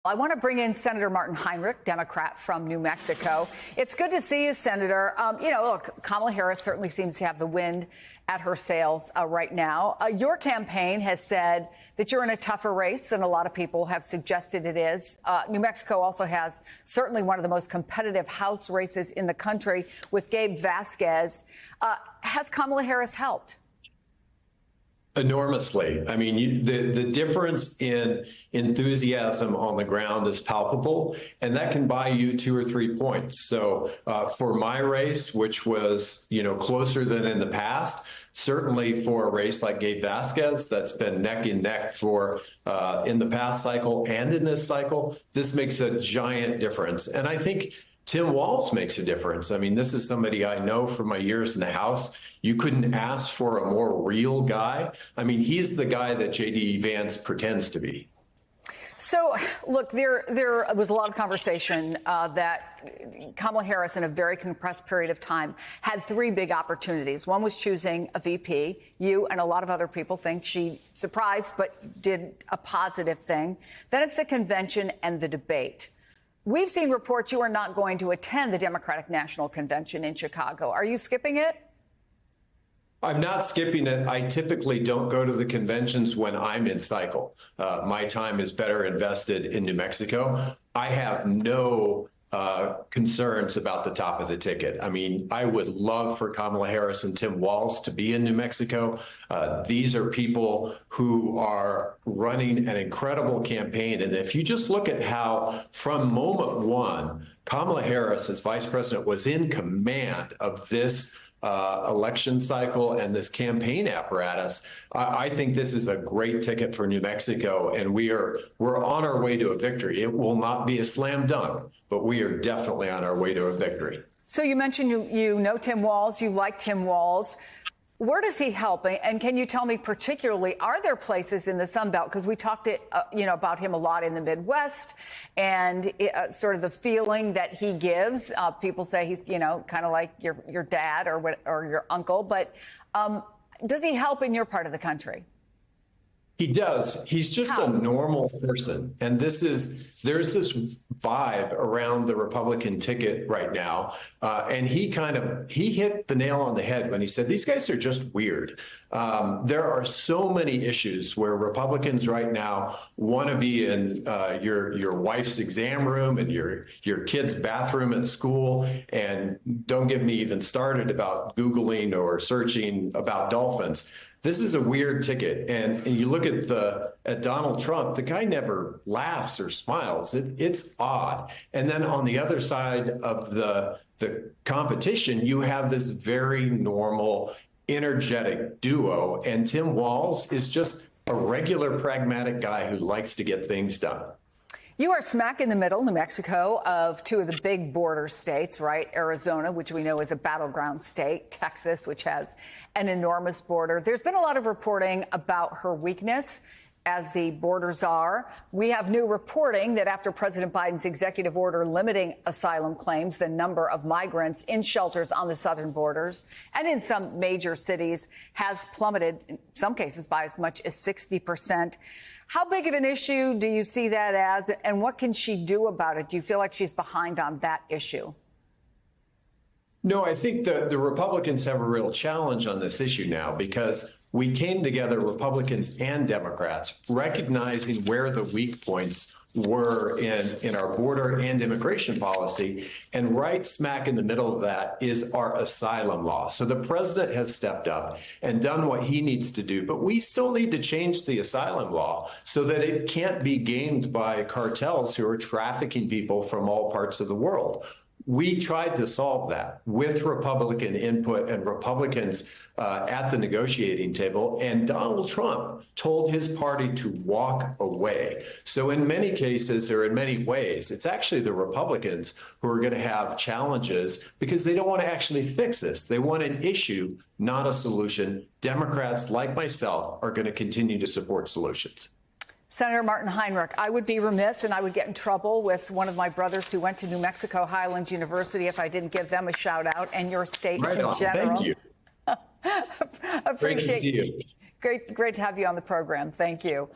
I want to bring in Senator Martin Heinrich, Democrat from New Mexico. It's good to see you, Senator. Look, Kamala Harris certainly seems to have the wind at her sails right now. Your campaign has said that you're in a tougher race than a lot of people have suggested it is. New Mexico also has certainly one of the most competitive House races in the country with Gabe Vasquez. Has Kamala Harris helped? Enormously. I mean, the difference in enthusiasm on the ground is palpable, and that can buy you 2 or 3 points. So for my race, which was, closer than in the past, certainly for a race like Gabe Vasquez, that's been neck and neck for in the past cycle and in this cycle, this makes a giant difference. And I think Tim Walz makes a difference. I mean, this is somebody I know from my years in the House. You couldn't ask for a more real guy. I mean, he's the guy that J.D. Vance pretends to be. So, look, there was a lot of conversation that Kamala Harris, in a very compressed period of time, had 3 big opportunities. One was choosing a VP. You and a lot of other people think she surprised but did a positive thing. Then it's the convention and the debate. We've seen reports you are not going to attend the Democratic National Convention in Chicago. Are you skipping it? I'm not skipping it. I typically don't go to the conventions when I'm in cycle. My time is better invested in New Mexico. I have no concerns about the top of the ticket. I mean, I would love for Kamala Harris and Tim Walz to be in New Mexico. These are people who are running an incredible campaign. And if you just look at how from moment one, Kamala Harris as vice president was in command of this election cycle and this campaign apparatus, I think this is a great ticket for New Mexico, and we're on our way to a victory. It will not be a slam dunk, but we are definitely on our way to a victory. So you mentioned you know Tim Walz, you like Tim Walz. Where does he help? And can you tell me particularly, are there places in the Sun Belt? Because we talked about him a lot in the Midwest and sort of the feeling that he gives. People say he's, kind of like your dad or your uncle. But does he help in your part of the country? He does. He's just a normal person. And there's this vibe around the Republican ticket right now. And he hit the nail on the head when he said, these guys are just weird. There are so many issues where Republicans right now want to be in your wife's exam room and your kid's bathroom at school. And don't get me even started about Googling or searching about dolphins. This is a weird ticket. And you look at Donald Trump, the guy never laughs or smiles. It's odd. And then on the other side of the competition, you have this very normal, energetic duo. And Tim Walz is just a regular, pragmatic guy who likes to get things done. You are smack in the middle, New Mexico, of 2 of the big border states, right? Arizona, which we know is a battleground state, Texas, which has an enormous border. There's been a lot of reporting about her weakness as the border czar. We have new reporting that after President Biden's executive order limiting asylum claims, the number of migrants in shelters on the southern borders and in some major cities has plummeted, in some cases by as much as 60%. How big of an issue do you see that as, and what can she do about it? Do you feel like she's behind on that issue? No, I think the Republicans have a real challenge on this issue now because we came together, Republicans and Democrats, recognizing where the weak points were in our border and immigration policy. And right smack in the middle of that is our asylum law. So the president has stepped up and done what he needs to do. But we still need to change the asylum law so that it can't be gamed by cartels who are trafficking people from all parts of the world. We tried to solve that with Republican input and Republicans at the negotiating table, and Donald Trump told his party to walk away. So in many cases, or in many ways, it's actually the Republicans who are going to have challenges because they don't want to actually fix this. They want an issue, not a solution. Democrats, like myself, are going to continue to support solutions. Senator Martin Heinrich, I would be remiss and I would get in trouble with one of my brothers who went to New Mexico Highlands University if I didn't give them a shout out, and your state in general. Thank you. Appreciate Great to see you. Great to have you on the program. Thank you.